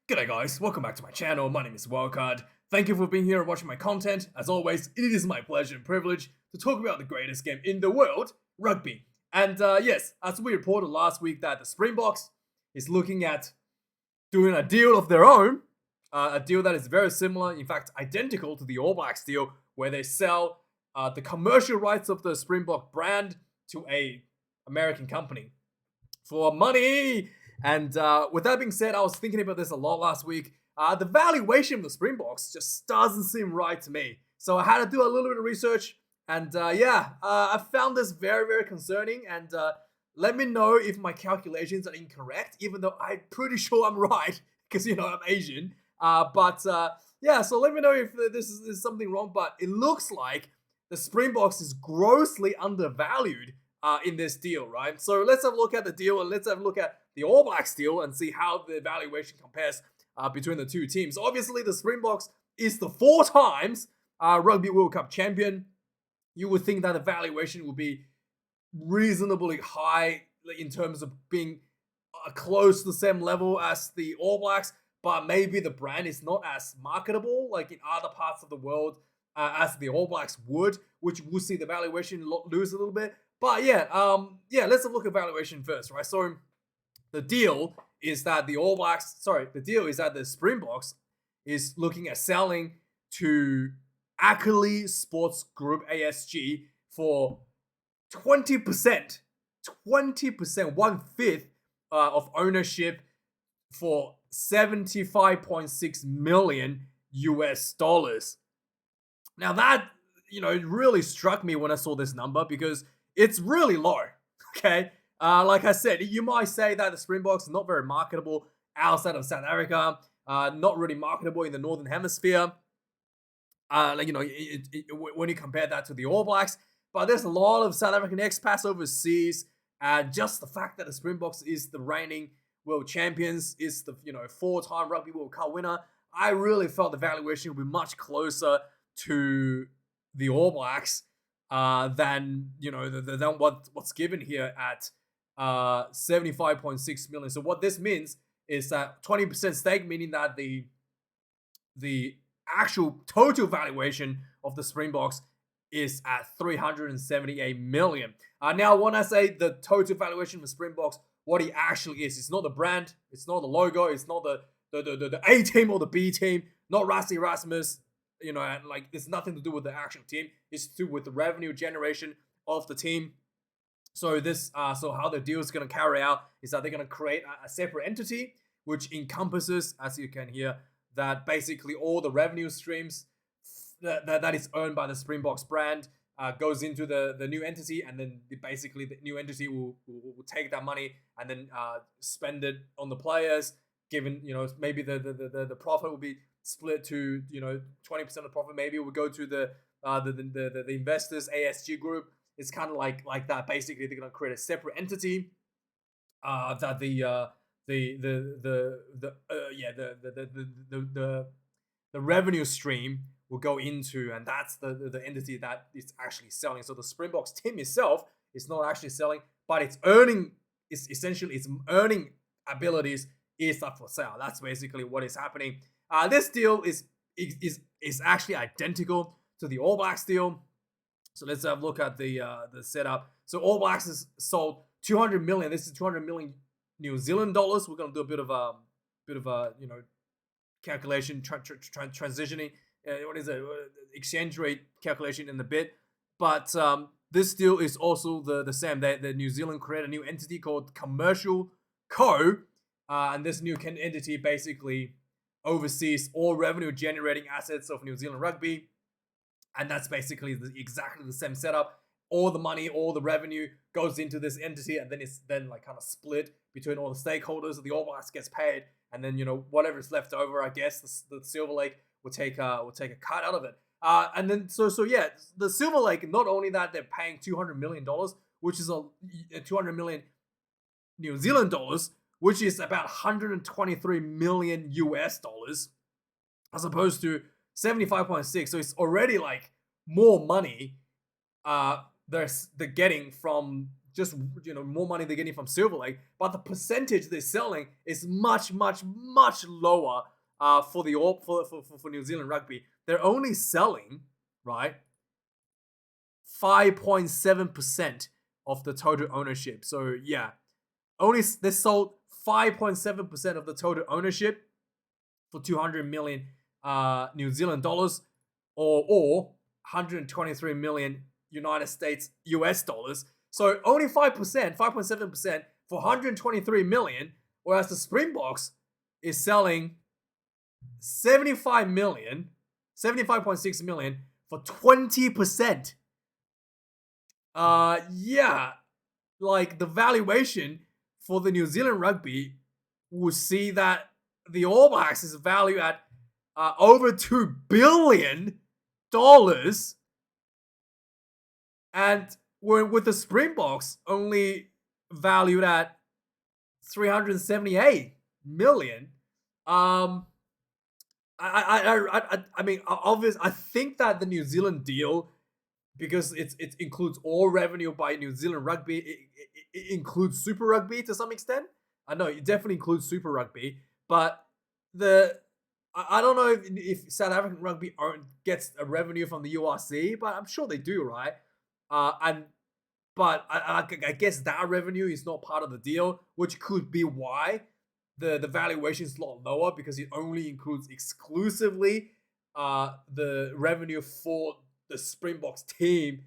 G'day guys, welcome back to my channel. My name is Wildkard. Thank you for being here and watching my content. As always, it is my pleasure and privilege to talk about the greatest game in the world, rugby. And yes, as we reported last week that the Springboks is looking at doing a deal of their own, a deal that is very similar, in fact identical to the All Blacks deal, where they sell the commercial rights of the Springbok brand to a American company for money. And with that being said, I was thinking about this a lot last week. The valuation of the Springboks just doesn't seem right to me. So I had to do a little bit of research. And I found this very, very concerning. And let me know if my calculations are incorrect, even though I'm pretty sure I'm right, because, I'm Asian. So let me know if this is something wrong. But it looks like the Springboks is grossly undervalued in this deal, right? So let's have a look at the deal and let's have a look at the All Blacks deal and see how the valuation compares between the two teams. Obviously, the Springboks is the 4 times Rugby World Cup champion. You would think that the valuation would be reasonably high in terms of being close to the same level as the All Blacks, but maybe the brand is not as marketable like in other parts of the world as the All Blacks would, which would see the valuation lose a little bit. But let's have a look at valuation first, right? So the deal is that the Springboks is looking at selling to Ackley Sports Group ASG for 20%, 1/5 of ownership for $75.6 million US. Now that, it really struck me when I saw this number because it's really low, okay? Like I said, you might say that the Springboks are not very marketable outside of South Africa, not really marketable in the Northern Hemisphere. When you compare that to the All Blacks, but there's a lot of South African expats overseas. Just the fact that the Springboks is the reigning world champions, is the 4-time Rugby World Cup winner, I really felt the valuation would be much closer to the All Blacks than what's given here at 75.6 million. So what this means is that 20% stake, meaning that the actual total valuation of the Springboks is at 378 million. Now, when I say the total valuation of the Springboks, what it actually is, it's not the brand, it's not the logo, it's not the A team or the B team, not Rassie, Erasmus, it's nothing to do with the actual team. It's to do with the revenue generation of the team. So how the deal is going to carry out is that they're going to create a separate entity, which encompasses, as you can hear, that basically all the revenue streams that is owned by the Springboks brand goes into the new entity, and then basically the new entity will take that money and then spend it on the players. Given maybe the profit will be split to 20% of the profit, maybe it will go to the investors ASG group. It's kind of like that. Basically, they're gonna create a separate entity that the revenue stream will go into, and that's the entity that is actually selling. So the Springboks team itself is not actually selling, but its earning abilities is up for sale. That's basically what is happening. This deal is actually identical to the All Blacks deal. So let's have a look at the setup. So All Blacks is sold 200 million. This is 200 million New Zealand dollars. We're gonna do a bit of a calculation, transitioning. What is it? Exchange rate calculation in a bit. But this deal is also the same. The New Zealand created a new entity called Commercial Co. And this new entity basically oversees all revenue generating assets of New Zealand Rugby. And that's basically exactly the same setup. All the money, all the revenue goes into this entity, and then it's kind of split between all the stakeholders. The All Blacks gets paid, and then whatever is left over, I guess the Silver Lake will take a cut out of it. And then the Silver Lake, not only that, they're paying $200 million, which is a 200 million New Zealand dollars, which is about 123 million US dollars, as opposed to 75.6. So it's already like more money they're getting from just more money they're getting from Silver Lake, but the percentage they're selling is much lower for New Zealand Rugby. They're only selling, right, 5.7% of the total ownership. So yeah, they sold 5.7% of the total ownership for 200 million New Zealand dollars, or 123 million United States US dollars. So only 5%, 5.7% for 123 million, whereas the Springboks is selling 75.6 million for 20%. Yeah, like the valuation for the New Zealand Rugby will see that the All Blacks is valued at over $2 billion, and with the Springboks only valued at 378 million. I mean, obviously, I think that the New Zealand deal, because it includes all revenue by New Zealand Rugby, it includes Super Rugby to some extent. I know it definitely includes Super Rugby, but I don't know if South African Rugby gets a revenue from the URC, but I'm sure they do, right? But I guess that revenue is not part of the deal, which could be why the valuation is a lot lower, because it only includes exclusively the revenue for the Springboks team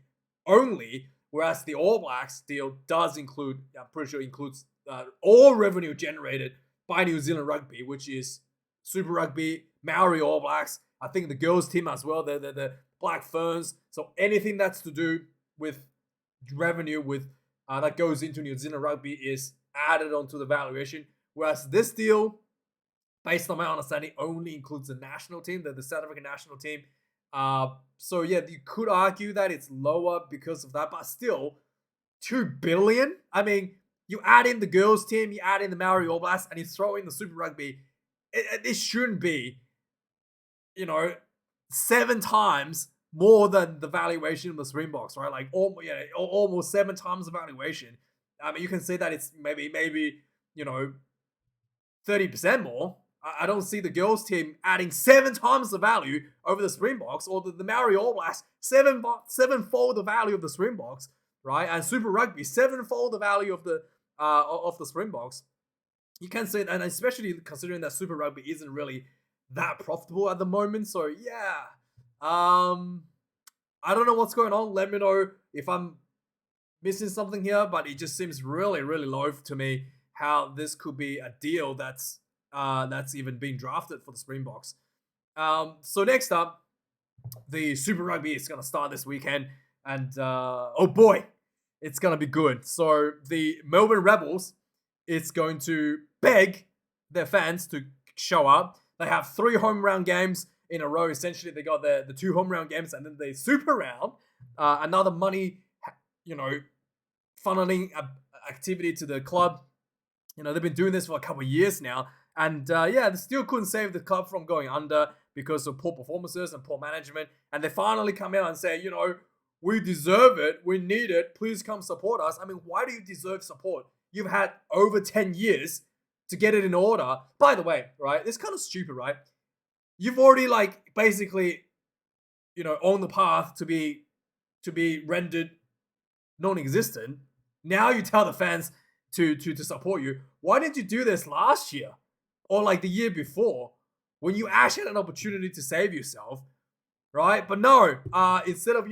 only, whereas the All Blacks deal does include, I'm pretty sure includes all revenue generated by New Zealand Rugby, which is Super Rugby, Maori All Blacks, I think the girls team as well, the Black Ferns. So anything that's to do with revenue that goes into New Zealand Rugby is added onto the valuation, whereas this deal, based on my understanding, only includes the national team, the South African national team. So yeah, you could argue that it's lower because of that, but still, 2 billion. I mean, you add in the girls team, you add in the Maori All Blacks, and you throw in the Super Rugby. It shouldn't be, 7 times more than the valuation of the Springboks, right? Like almost 7 times the valuation. I mean, you can say that it's maybe 30% more. I don't see the girls team adding 7 times the value over the Springboks, or the Maori All Blacks sevenfold the value of the Springboks, right? And Super Rugby 7-fold the value of the Springboks. You can say, and especially considering that Super Rugby isn't really that profitable at the moment. So yeah, I don't know what's going on. Let me know if I'm missing something here, but it just seems really low to me how this could be a deal that's even being drafted for the Springboks. So next up, the Super Rugby is going to start this weekend, and oh boy, it's going to be good. So the Melbourne Rebels, it's going to beg their fans to show up. They have 3 home round games in a row. Essentially, they got the 2 home round games and then the Super Round, another money, funneling activity to the club. They've been doing this for a couple of years now, and they still couldn't save the club from going under because of poor performances and poor management. And they finally come out and say, we deserve it, we need it, please come support us. I mean, why do you deserve support? You've had over 10 years to get it in order. By the way, right, it's kind of stupid, right? You've already basically, on the path to be rendered non-existent. Now you tell the fans to support you. Why didn't you do this last year or the year before, when you actually had an opportunity to save yourself, right? But no, instead of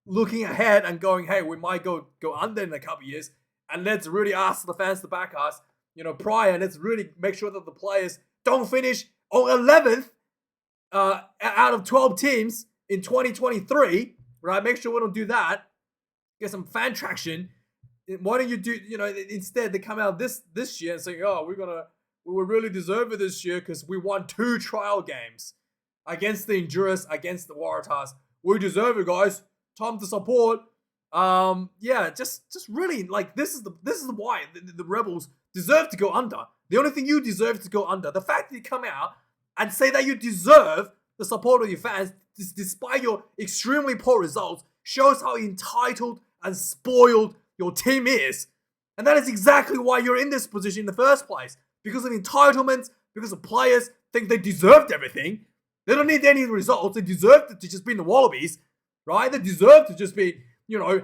looking ahead and going, hey, we might go under in a couple of years, and let's really ask the fans to back us, prior. Let's really make sure that the players don't finish on 11th out of 12 teams in 2023, right? Make sure we don't do that. Get some fan traction. Why don't you do, instead they come out this year and say, oh, we will really deserve it this year because we won 2 trial games against the Endurance, against the Waratahs. We deserve it, guys. Time to support. Just really, this is why the Rebels deserve to go under. The only thing you deserve to go under. The fact that you come out and say that you deserve the support of your fans, despite your extremely poor results, shows how entitled and spoiled your team is. And that is exactly why you're in this position in the first place. Because of entitlements, because the players think they deserved everything. They don't need any results. They deserve to just be in the Wallabies, right? They deserve to just be,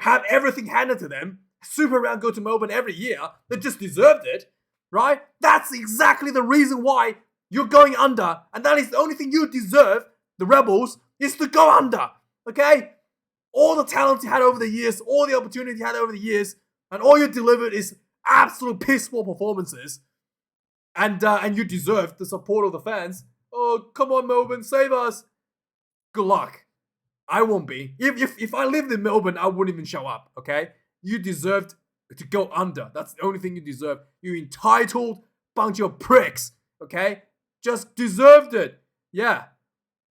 have everything handed to them. Super round go to Melbourne every year. They just deserved it, right? That's exactly the reason why you're going under. And that is the only thing you deserve, the Rebels, is to go under, okay? All the talent you had over the years, all the opportunity you had over the years, and all you delivered is absolute piss poor performances. And you deserve the support of the fans. Oh, come on, Melbourne, save us. Good luck. I won't be. If I lived in Melbourne, I wouldn't even show up, okay? You deserved to go under. That's the only thing you deserve. You entitled bunch of pricks, okay? Just deserved it. Yeah.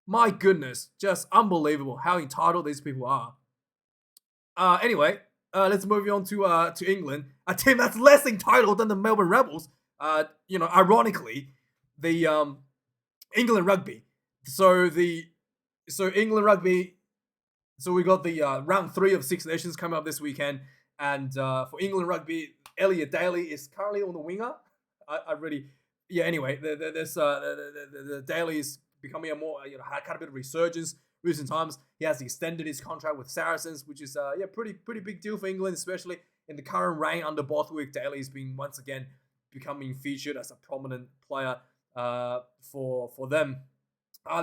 My goodness. Just unbelievable how entitled these people are. Anyway, let's move on to England. A team that's less entitled than the Melbourne Rebels. Ironically, the England Rugby. So England Rugby. So we got the round 3 of Six Nations coming up this weekend, and for England Rugby, Elliot Daly is currently on the winger. Anyway, the Daly is becoming a more had kind of bit of resurgence recent times. He has extended his contract with Saracens, which is pretty big deal for England, especially in the current reign under Bothwick. Daly has been once again becoming featured as a prominent player for them.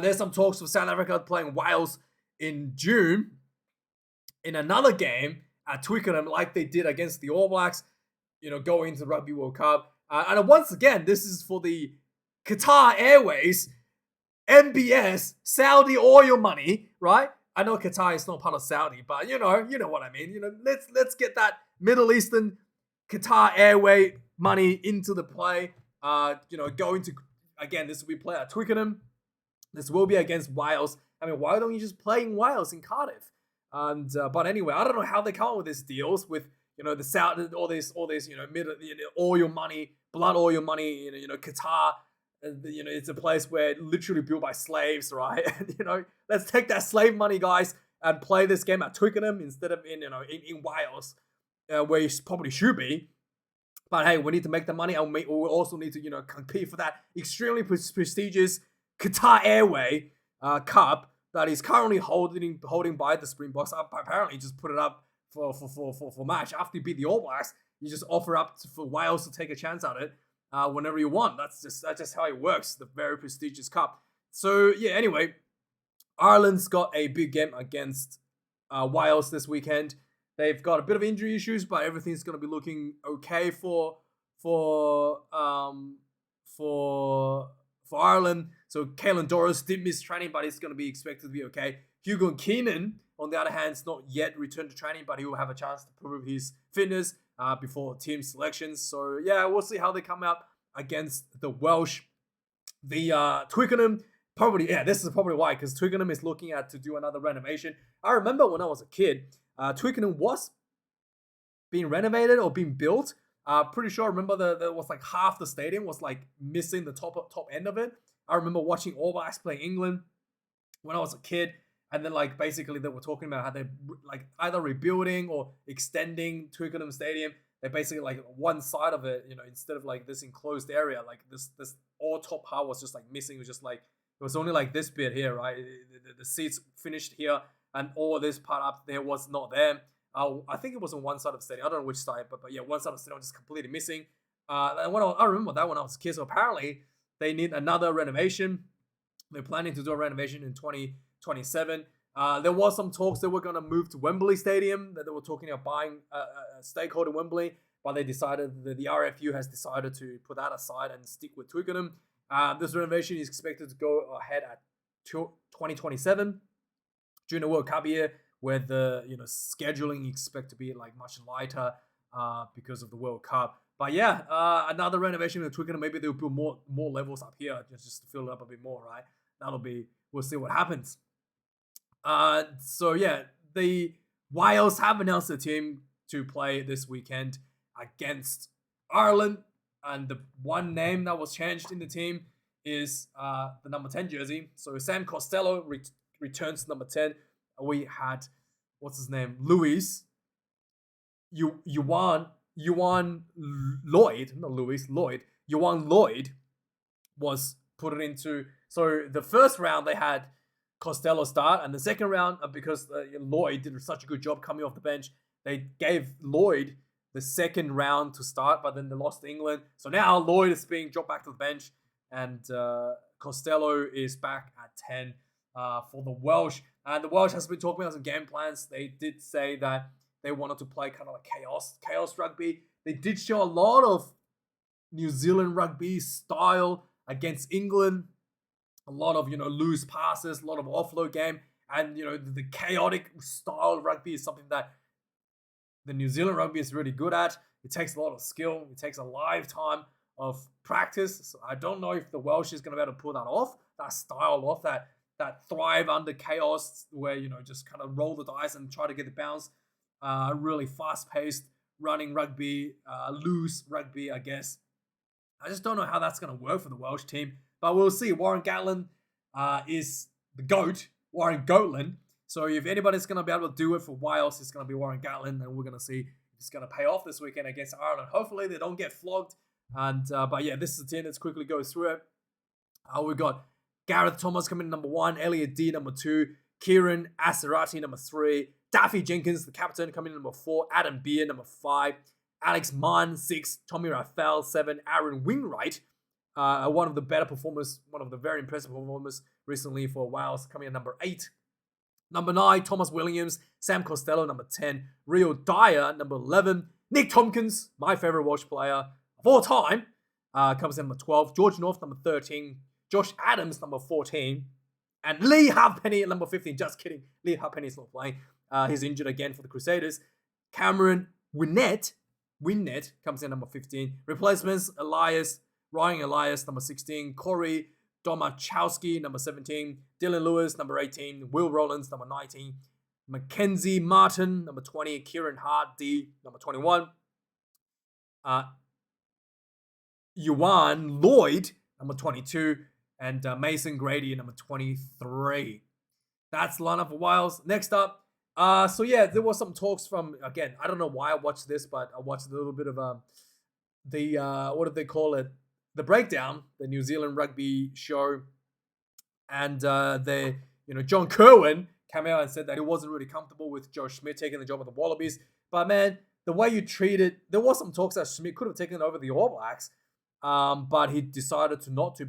There's some talks of South Africa playing Wales in June in another game at Twickenham, like they did against the All Blacks, going into the Rugby World Cup. And once again, this is for the Qatar Airways, MBS, Saudi oil money, right? I know Qatar is not part of Saudi, but you know what I mean. Let's get that Middle Eastern Qatar Airway money into the play. Going to, again, this will be played at Twickenham. This will be against Wales. I mean, why don't you just play in Wales in Cardiff? And but anyway, I don't know how they come up with these deals with the South, all this oil money, blood oil money. Qatar. It's a place where literally built by slaves, right? And, let's take that slave money, guys, and play this game at Twickenham instead of in Wales, where you probably should be. But hey, we need to make the money, and we also need to compete for that extremely prestigious Qatar Airway Cup that is currently holding by the Springboks. Apparently, just put it up for match after you beat the All Blacks. You just offer up for Wales to take a chance at it. Whenever you want. That's just how it works. The very prestigious cup. So yeah. Anyway, Ireland's got a big game against Wales this weekend. They've got a bit of injury issues, but everything's going to be looking okay for Ireland. So Caelan Doris did miss training, but he's going to be expected to be okay. Hugo Keenan, on the other hand, is not yet returned to training, but he will have a chance to prove his fitness before team selections. So yeah, we'll see how they come out against the Welsh. The Twickenham, this is probably why, because Twickenham is looking at to do another renovation. I remember when I was a kid, Twickenham was being renovated or being built. Pretty sure I remember there was like half the stadium was like missing the top end of it. I remember watching All Blacks playing England when I was a kid. And then, like, basically they were talking about how they're, like, either rebuilding or extending Twickenham Stadium. They're basically, like, one side of it, instead of, like, this enclosed area, like, this all top part was just, like, missing. It was just, like, it was only, like, this bit here, right? The seats finished here, and all this part up there was not there. I think it was on one side of the stadium. I don't know which side, but yeah, one side of the stadium was just completely missing. And I remember that when I was a kid. So apparently, they need another renovation. They're planning to do a renovation in 2027. There was some talks that were going to move to Wembley Stadium, that they were talking about buying a stakeholder in Wembley, but they decided that the RFU has decided to put that aside and stick with Twickenham. This renovation is expected to go ahead at 2027 during the World Cup year, where the scheduling is expected to be like much lighter because of the World Cup. But yeah, another renovation in Twickenham. Maybe they'll put more levels up here just to fill it up a bit more, right? We'll see what happens. So yeah, the Wales have announced a team to play this weekend against Ireland, and the one name that was changed in the team is the number 10 jersey. So Sam Costello returns to number 10. We had, what's his name, Luis Yuan Lloyd, not Lewis, Lloyd. Yuan Lloyd was put it into. So the first round they had Costello start, and the second round, because Lloyd did such a good job coming off the bench, they gave Lloyd the second round to start, but then they lost to England. So now Lloyd is being dropped back to the bench, and Costello is back at 10 for the Welsh. And the Welsh has been talking about some game plans. They did say that they wanted to play kind of like chaos rugby. They did show a lot of New Zealand rugby style against England. A lot of, loose passes, a lot of offload game. And, the chaotic style rugby is something that the New Zealand rugby is really good at. It takes a lot of skill. It takes a lifetime of practice. So I don't know if the Welsh is going to be able to pull that off, that style off, that thrive under chaos where, just kind of roll the dice and try to get the bounce. Really fast-paced, running rugby, loose rugby, I guess. I just don't know how that's going to work for the Welsh team. But we'll see. Warren Gatland is the GOAT, Warren Gatland. So if anybody's going to be able to do it for Wales, it's going to be Warren Gatland. And we're going to see if it's going to pay off this weekend against Ireland. Hopefully they don't get flogged. And But yeah, this is the team. Let's quickly go through it. We've got Gareth Thomas coming in number 1, Elliot D number 2, Kieran Asirati number 3, Daffy Jenkins, the captain, coming in number 4, Adam Beer number 5, Alex Mann 6, Tommy Raphael 7, Aaron Wingwright, one of the better performers, one of the very impressive performers recently for Wales, coming in number 8. Number 9, Thomas Williams, Sam Costello number 10, Rio Dyer number 11, Nick Tompkins, my favourite Welsh player of all time, comes in number 12, George North number 13, Josh Adams number 14, and Lee Halfpenny at number 15. Just kidding, Lee Halfpenny is not playing. He's injured again for the Crusaders. Cameron Winnett comes in number 15. Replacements, Ryan Elias, number 16. Corey Domachowski, number 17. Dylan Lewis, number 18. Will Rollins, number 19. Mackenzie Martin, number 20. Kieran Hart, D, number 21. Yuan Lloyd, number 22. And Mason Grady, number 23. That's the lineup for Wales. Next up, so yeah, there was some talks from, again, I don't know why I watched this, but I watched a little bit of what do they call it? The Breakdown, the New Zealand rugby show. And John Kirwan came out and said that he wasn't really comfortable with Joe Schmidt taking the job of the Wallabies. But man, the way you treated, there was some talks that Schmidt could have taken over the All Blacks, but he decided to not to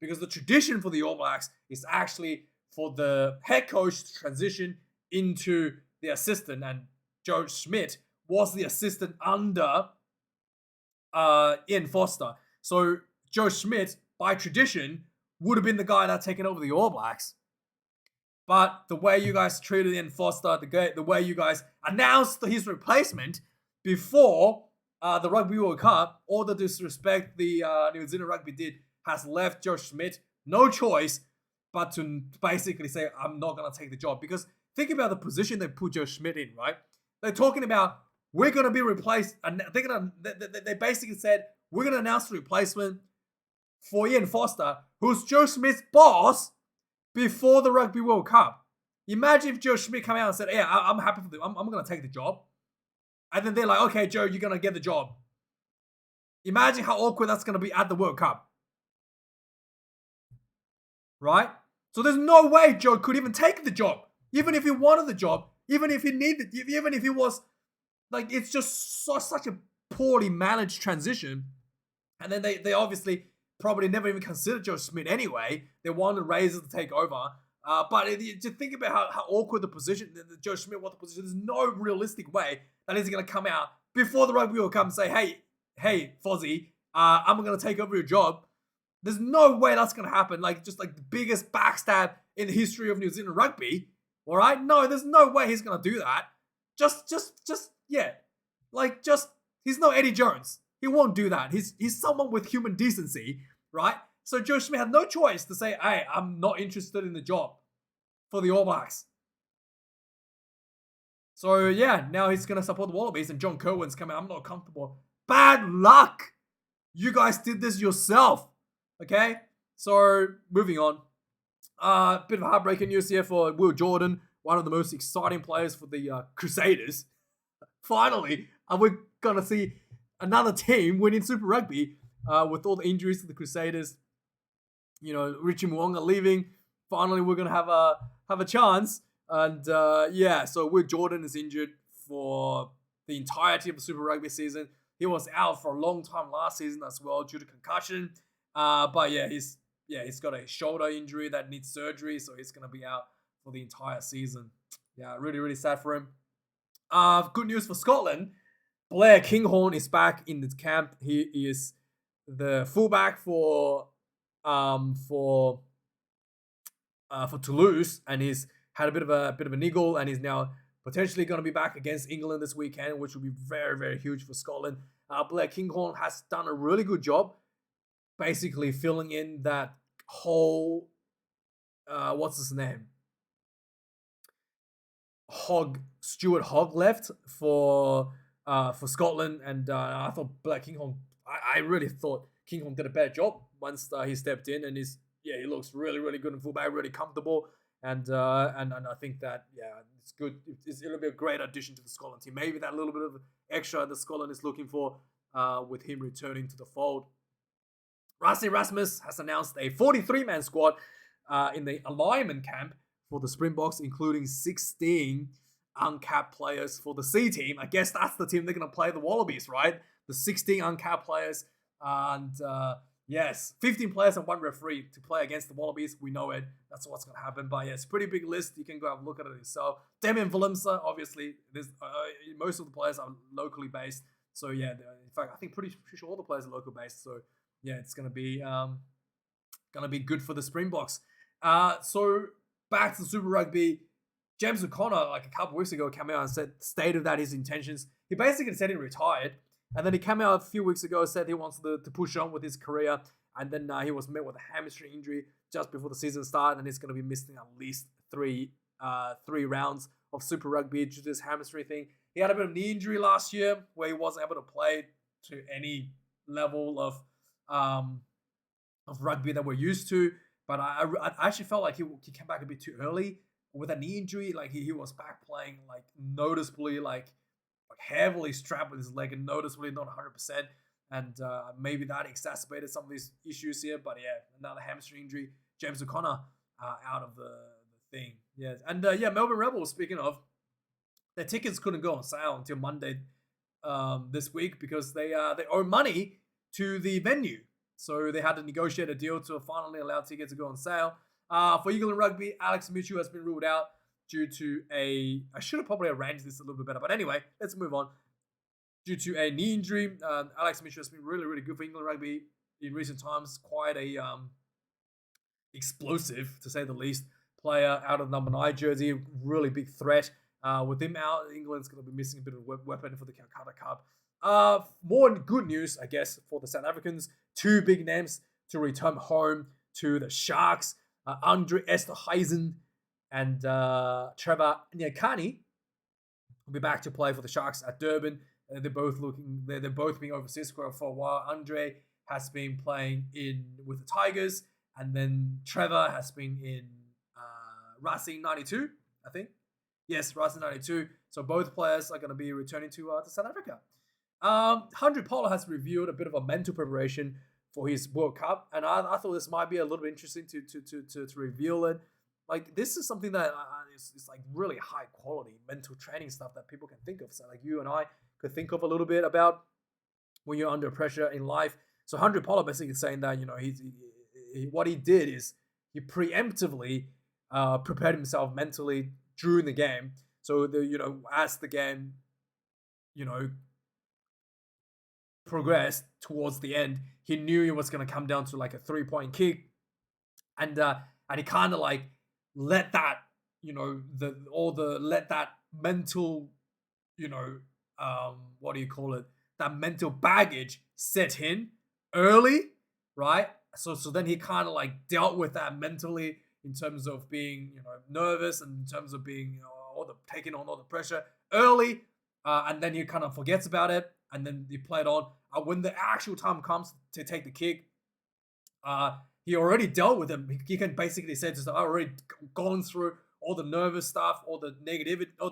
because the tradition for the All Blacks is actually for the head coach to transition into the assistant, and Joe Schmidt was the assistant under Ian Foster. So Joe Schmidt, by tradition, would have been the guy that taken over the All Blacks. But the way you guys treated Ian Foster, the way you guys announced his replacement before the Rugby World Cup, all the disrespect the New Zealand Rugby did has left Joe Schmidt no choice but to basically say, I'm not going to take the job. Because think about the position they put Joe Schmidt in, right? They're talking about, we're going to be replaced. And they basically said, we're going to announce the replacement for Ian Foster, who's Joe Schmidt's boss, before the Rugby World Cup. Imagine if Joe Schmidt came out and said, yeah, I'm happy for I'm going to take the job. And then they're like, okay, Joe, you're going to get the job. Imagine how awkward that's going to be at the World Cup. Right? So there's no way Joe could even take the job. Even if he wanted the job, even if he needed, even if he was, like, it's just such a poorly managed transition. And then they obviously probably never even considered Joe Schmidt anyway. They wanted Razor to take over. But just think about how awkward the position, Joe Schmidt was the position. There's no realistic way that he's going to come out before the Rugby will come and say, hey, Fozzie, I'm going to take over your job. There's no way that's going to happen. Just the biggest backstab in the history of New Zealand rugby. All right? No, there's no way he's going to do that. He's no Eddie Jones. He won't do that. He's someone with human decency, right? So Joe Schmidt had no choice to say, hey, I'm not interested in the job for the All Blacks. So yeah, now he's going to support the Wallabies, and John Kirwan's coming. I'm not comfortable. Bad luck. You guys did this yourself. Okay? So moving on. Bit of heartbreaking news here for Will Jordan, one of the most exciting players for the Crusaders. finally, we're gonna see another team winning Super Rugby with all the injuries to the Crusaders. You know, Richie Mwonga leaving. Finally, we're gonna have a chance. And yeah, so Will Jordan is injured for the entirety of the Super Rugby season. He was out for a long time last season as well due to concussion. But yeah, he's got a shoulder injury that needs surgery, so he's gonna be out for the entire season. Yeah, really, really sad for him. Good news for Scotland. Blair Kinghorn is back in the camp. He is the fullback for Toulouse, and he's had a bit of a niggle, and he's now potentially going to be back against England this weekend, which will be very, very huge for Scotland. Blair Kinghorn has done a really good job, basically filling in that whole what's his name? Stuart Hogg left for Scotland, and I thought Blair Kinghorn. I really thought Kinghorn did a better job once he stepped in, and he looks really, really good in fullback, really comfortable, and I think that it's good. It'll be a great addition to the Scotland team. Maybe that little bit of extra that Scotland is looking for with him returning to the fold. Rassie Erasmus has announced a 43-man squad in the alignment camp for the Springboks, including 16 uncapped players for the C team. I guess that's the team they're going to play, the Wallabies, right? The 16 uncapped players. And yes, 15 players and 1 referee to play against the Wallabies. We know it. That's what's going to happen. But yeah, it's a pretty big list. You can go have a look at it yourself. Damien Willemse, obviously, most of the players are locally based. So yeah, in fact, I think pretty sure all the players are local based. So yeah, it's going to be good for the Springboks. So back to Super Rugby. James O'Connor, like a couple of weeks ago, came out and stated that his intentions. He basically said he retired, and then he came out a few weeks ago and said he wants to push on with his career. And then he was met with a hamstring injury just before the season started, and he's going to be missing at least three rounds of Super Rugby due to this hamstring thing. He had a bit of knee injury last year where he wasn't able to play to any level of rugby that we're used to. But I actually felt like he came back a bit too early with a knee injury. Like he was back playing like noticeably like heavily strapped with his leg and noticeably not 100%. And maybe that exacerbated some of these issues here. But yeah, another hamstring injury. James O'Connor out of the thing. Yeah, and Melbourne Rebels, speaking of, their tickets couldn't go on sale until Monday this week because they owe money to the venue. So they had to negotiate a deal to finally allow tickets to go on sale. For England Rugby, Alex Mitchell has been ruled out due to I should have probably arranged this a little bit better. But anyway, let's move on. Due to a knee injury, Alex Mitchell has been really, really good for England Rugby in recent times. Quite a explosive, to say the least, player out of number 9 jersey. Really big threat. With him out, England's going to be missing a bit of a weapon for the Calcutta Cup. More good news, I guess, for the South Africans. 2 big names to return home to the Sharks. Andre Esterhuizen and Trevor Nyakani will be back to play for the Sharks at Durban. They're both been overseas for a while. Andre has been playing with the Tigers, and then Trevor has been in Rassie 92, I think. Yes, Rassie 92. So both players are going to be returning to South Africa. Handré Pollard has revealed a bit of a mental preparation for his World Cup, and I thought this might be a little bit interesting to reveal it. Like, this is something that is like really high quality mental training stuff that people can think of. So like you and I could think of a little bit about when you're under pressure in life. So Handré Pollard basically saying that, you know, what he did is he preemptively prepared himself mentally during the game. So as the game, progressed towards the end, he knew it was going to come down to like a 3-point kick, and he kind of like let that let that mental that mental baggage set in early, right? So then he kind of like dealt with that mentally in terms of being nervous and in terms of being taking on all the pressure early, and then he kind of forgets about it, and then he played on. When the actual time comes to take the kick, he already dealt with him. He can basically say to himself, I've already gone through all the nervous stuff, all the negativity, all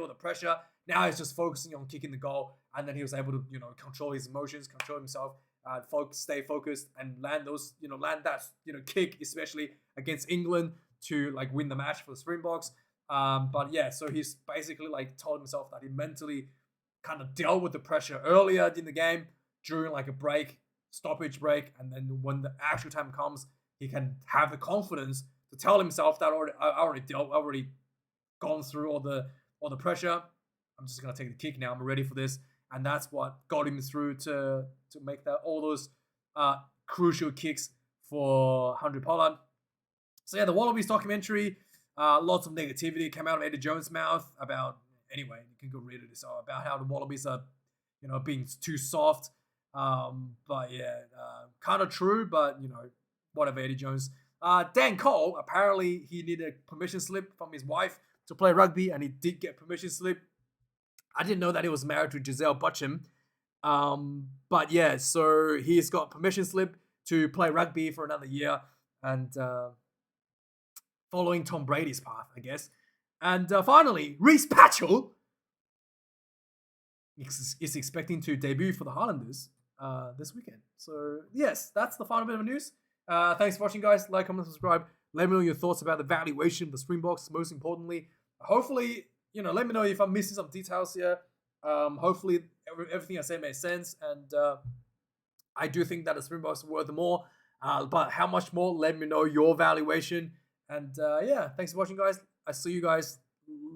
the pressure. Now he's just focusing on kicking the goal, and then he was able to, control his emotions, control himself, stay focused, and land that kick, especially against England, to like win the match for the Springboks. But yeah, so he's basically like told himself that he mentally kind of dealt with the pressure earlier in the game during like a stoppage break, and then when the actual time comes, he can have the confidence to tell himself that I already gone through all the pressure. I'm just gonna take the kick now. I'm ready for this, and that's what got him through to make all those crucial kicks for 100 Pollard. So yeah, the Wallabies documentary, lots of negativity came out of Eddie Jones' mouth about. Anyway, you can go read it. So about how the Wallabies are, being too soft. But yeah, kind of true. But whatever, Eddie Jones. Dan Cole, apparently he needed a permission slip from his wife to play rugby, and he did get permission slip. I didn't know that he was married to Giselle Butcham. But yeah, so he's got permission slip to play rugby for another year, and following Tom Brady's path, I guess. And finally, Reece Patchell is expecting to debut for the Highlanders this weekend. So yes, that's the final bit of news. Thanks for watching, guys. Like, comment, subscribe. Let me know your thoughts about the valuation of the Springboks. Most importantly, hopefully, let me know if I'm missing some details here. Hopefully, everything I said made sense, and I do think that the Springboks are worth more. But how much more? Let me know your valuation. And yeah, thanks for watching, guys. I see you guys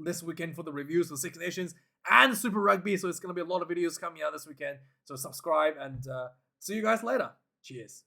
this weekend for the reviews for Six Nations and Super Rugby. So it's going to be a lot of videos coming out this weekend. So subscribe, and see you guys later. Cheers.